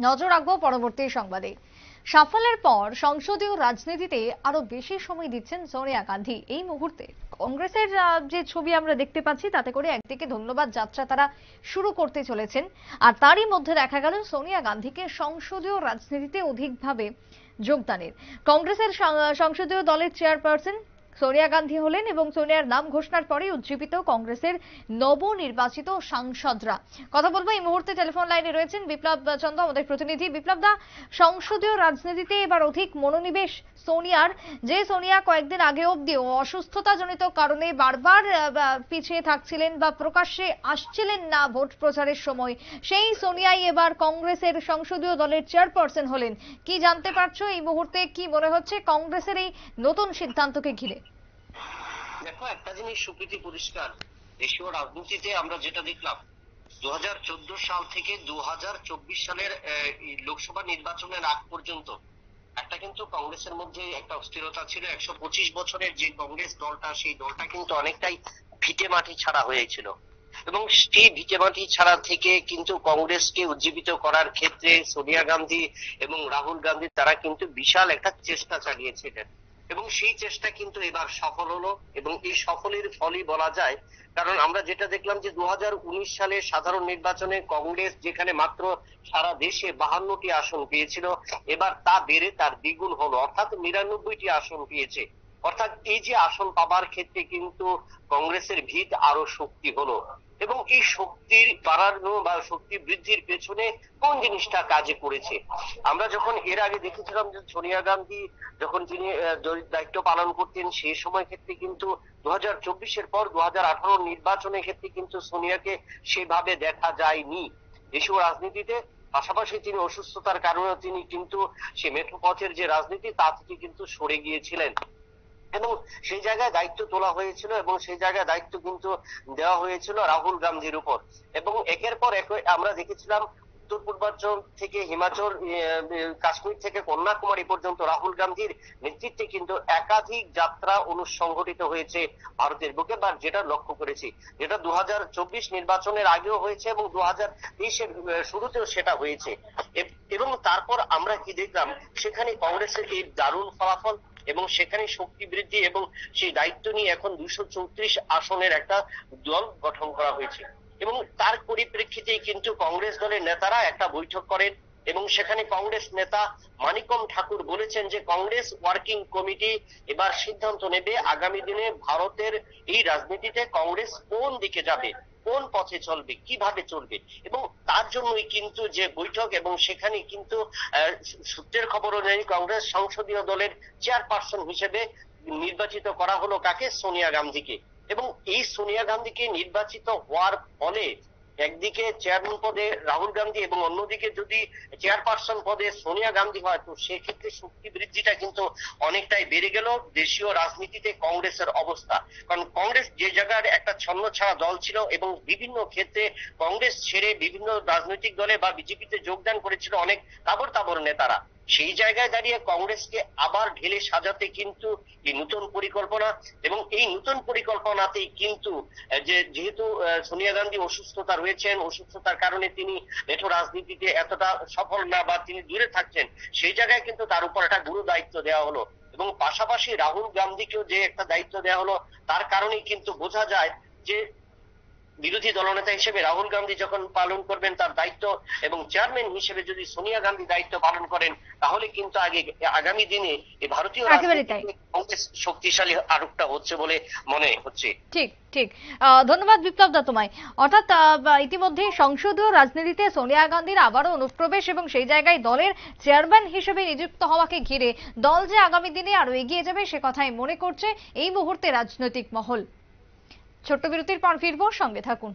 নজর রাখবো পরবর্তী সংবাদে। সাফল্যের পর সংসদীয় রাজনীতিতে আরো বেশি সময় দিচ্ছেন সোনিয়া গান্ধী। এই মুহূর্তে কংগ্রেসের যে ছবি আমরা দেখতে পাচ্ছি তাতে করে একদিকে ধন্যবাদ যাত্রা তারা শুরু করতে চলেছেন, আর তারই মধ্যে দেখা গেল সোনিয়া গান্ধীকে সংসদীয় রাজনীতিতে অধিকভাবে যোগদানের। কংগ্রেসের সংসদীয় দলের চেয়ারপারসন সোনিয়া গান্ধী হলেন এবং সোনিয়ার নাম ঘোষণার পরে উজ্জীবিত কংগ্রেসের নবনির্বাচিত সাংসদরা। কথা বলবো, এই মুহূর্তে টেলিফোন লাইনে রয়েছেন বিপ্লব চন্দ্র, আমাদের প্রতিনিধি। বিপ্লব দা, সংসদীয় রাজনীতিতে এবার অধিক মনোনিবেশ সোনিয়ার। যে সোনিয়া কয়েকদিন আগে অবধিও অসুস্থতাজনিত কারণে বারবার পিছিয়ে থাকছিলেন বা প্রকাশ্যে আসছিলেন না ভোট প্রচারের সময়, সেই সোনিয়াই এবার কংগ্রেসের সংসদীয় দলের চেয়ারপারসন হলেন। কি জানতে পারছো এই মুহূর্তে, কি মনে হচ্ছে কংগ্রেসের এই নতুন সিদ্ধান্তকে ঘিরে? দেখো, একটা জিনিস সুপ্রীতি পরিষ্কার, দেশীয় রাজনীতিতে আমরা যেটা দেখলাম 2014 সাল থেকে 2024 সালের লোকসভা নির্বাচনের আগ পর্যন্ত একটা কিন্তু কংগ্রেসের মধ্যে একটা অস্থিরতা ছিল। 125 বছরের যে কংগ্রেস দলটা, সেই দলটা কিন্তু অনেকটাই ভিটে মাটি ছাড়া হয়েছিল এবং সেই ভিটে মাটি ছাড়া থেকে কিন্তু কংগ্রেসকে উজ্জীবিত করার ক্ষেত্রে সোনিয়া গান্ধী এবং রাহুল গান্ধী তারা কিন্তু বিশাল একটা চেষ্টা চালিয়েছিলেন এবং সেই চেষ্টা কিন্তু এবার সফল হলো এবং এই সফলের ফলই বলা যায়। কারণ আমরা যেটা দেখলাম যে 2019 সালে সাধারণ নির্বাচনে কংগ্রেস যেখানে মাত্র সারা দেশে 52টি আসন পেয়েছিল, এবার তা বেড়ে তার দ্বিগুণ হলো, অর্থাৎ 99টি আসন পেয়েছে। অর্থাৎ এই যে আসন পাবার ক্ষেত্রে কিন্তু কংগ্রেসের ভিত আরো শক্তি হলো এবং এই শক্তির বাড়ানো বা শক্তি বৃদ্ধির পেছনে কোন জিনিসটা কাজে করেছে। আমরা যখন এর আগে দেখেছিলাম যে সোনিয়া গান্ধী যখন তিনি দায়িত্ব পালন করতেন, সেই সময় ক্ষেত্রে কিন্তু 2024-এর পর 2018 নির্বাচনের ক্ষেত্রে কিন্তু সোনিয়াকে সেভাবে দেখা যায়নি দেশীয় রাজনীতিতে। পাশাপাশি তিনি অসুস্থতার কারণে তিনি কিন্তু সে মেঠো পথের যে রাজনীতি তা থেকে কিন্তু সরে গিয়েছিলেন এবং সেই জায়গায় দায়িত্ব তোলা হয়েছিল এবং সেই জায়গায় দায়িত্ব কিন্তু দেওয়া হয়েছিল রাহুল গান্ধীর উপর। এবং একের পর এক আমরা দেখেছিলাম উত্তর পূর্বাঞ্চল থেকে হিমাচল, কাশ্মীর থেকে কন্যাকুমারী পর্যন্ত রাহুল গান্ধীর নেতৃত্বে কিন্তু একাধিক যাত্রা অনুসংঘটিত হয়েছে ভারতের বুকে, বা যেটা লক্ষ্য করেছি যেটা 2024 নির্বাচনের আগেও হয়েছে এবং 2023-এর শুরুতেও সেটা হয়েছে। এবং তারপর আমরা কি দেখলাম, সেখানে কংগ্রেসের এই দারুণ ফলাফল এবং সেখানে শক্তি বৃদ্ধি এবং সেই দায়িত্ব নিয়ে এখন 234 আসনের একটা দল গঠন করা হয়েছে এবং তার পরিপ্রেক্ষিতেই কিন্তু কংগ্রেস দলের নেতারা একটা বৈঠক করেন এবং সেখানে কংগ্রেস নেতা মানিকম ঠাকুর বলেছেন যে কংগ্রেস ওয়ার্কিং কমিটি এবার সিদ্ধান্ত নেবে আগামী দিনে ভারতের এই রাজনীতিতে কংগ্রেস কোন দিকে যাবে, কোন পথে চলবে, কিভাবে চলবে। এবং তার জন্যই কিন্তু যে বৈঠক এবং সেখানে কিন্তু সূত্রের খবর অনুযায়ী কংগ্রেস সংসদীয় দলের চেয়ারপারসন হিসেবে নির্বাচিত করা হলো কাকে? সোনিয়া গান্ধীকে। এবং এই সোনিয়া গান্ধীকে নির্বাচিত হওয়ার ফলে একদিকে চেয়ারম্যান পদে রাহুল গান্ধী এবং অন্যদিকে যদি চেয়ারপারসন পদে সোনিয়া গান্ধী হয়, তো সেক্ষেত্রে শক্তি বৃদ্ধিটা কিন্তু অনেকটাই বেড়ে গেল দেশীয় রাজনীতিতে কংগ্রেসের অবস্থা। কারণ কংগ্রেস যে জায়গার একটা ছন্ন ছাড়া দল ছিল এবং বিভিন্ন ক্ষেত্রে কংগ্রেস ছেড়ে বিভিন্ন রাজনৈতিক দলে বা বিজেপিতে যোগদান করেছিল অনেক তাবর তাবর নেতারা, সেই জায়গায় দাঁড়িয়ে কংগ্রেসকে আবার ঢেলে সাজাতে কিন্তু এই নতুন পরিকল্পনা এবং এই নতুন পরিকল্পনাতেই কিন্তু যেহেতু সোনিয়া গান্ধী অসুস্থতা রয়েছেন, অসুস্থতার কারণে তিনি মেঠো রাজনীতিতে এতটা সফল না বা তিনি দূরে থাকছেন, সেই জায়গায় কিন্তু তার উপর একটা গুরু দায়িত্ব দেওয়া হলো এবং পাশাপাশি রাহুল গান্ধীকেও যে একটা দায়িত্ব দেওয়া হলো, তার কারণেই কিন্তু বোঝা যায় যে বিরোধী দলনেতা হিসেবে রাহুল গান্ধী যখন পালন করবেন তার দায়িত্ব এবং চেয়ারম্যান হিসেবে যদি সোনিয়া গান্ধী দায়িত্ব পালন করেন, তাহলে কিন্তু আগামী দিনে এই ভারতীয় রাজনীতিতে কংগ্রেস শক্তিশালী আরেকটা হচ্ছে বলে মনে হচ্ছে। ঠিক ঠিক, ধন্যবাদ বিপ্লব দা তোমায়। অর্থাৎ ইতিমধ্যে সংসদীয় রাজনীতিতে সোনিয়া গান্ধীর আবারও অনুপ্রবেশ এবং সেই জায়গায় দলের চেয়ারম্যান হিসেবে নিযুক্ত হওয়াকে ঘিরে দল যে আগামী দিনে আরো এগিয়ে যাবে সে কথাই মনে করছে এই মুহূর্তে রাজনৈতিক মহল। ছোট্ট বিরতির পর ফিরবো, সঙ্গে থাকুন।